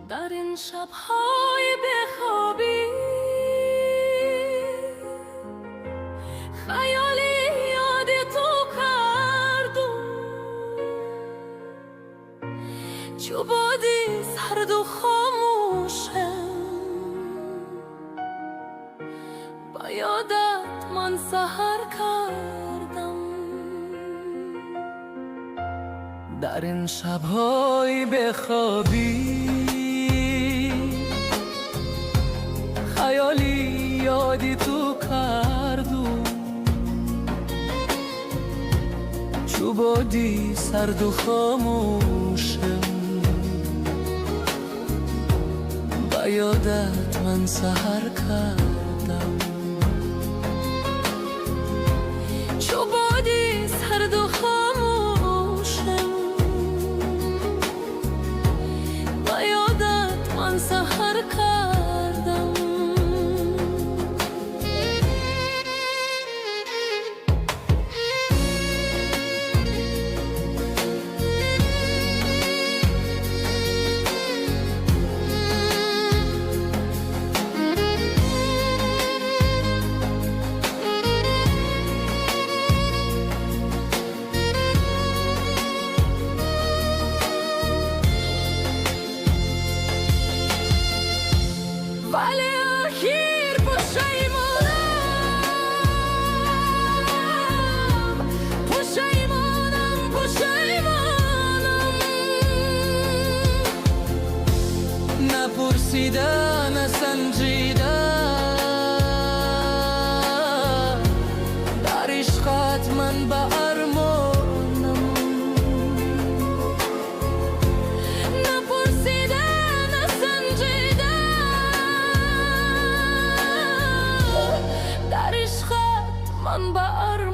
در این شب‌های بخوابی خیالی یاد تو کردم، چو بادی سرد و خاموشم با یادت من سحر کردم. در این شب‌های بخوابی خیالی یادی تو کردم، چو بادی سرد و خاموشم با یادت من سحر کردم. چو بادی سرد و خاموشم با یادت من سحر کردم. ولی اخیر پشیمانم نپرسیده نسنجیده در عشقت من به ارمانم. نپرسیده نسنجیده در عشقت من به ارمانم.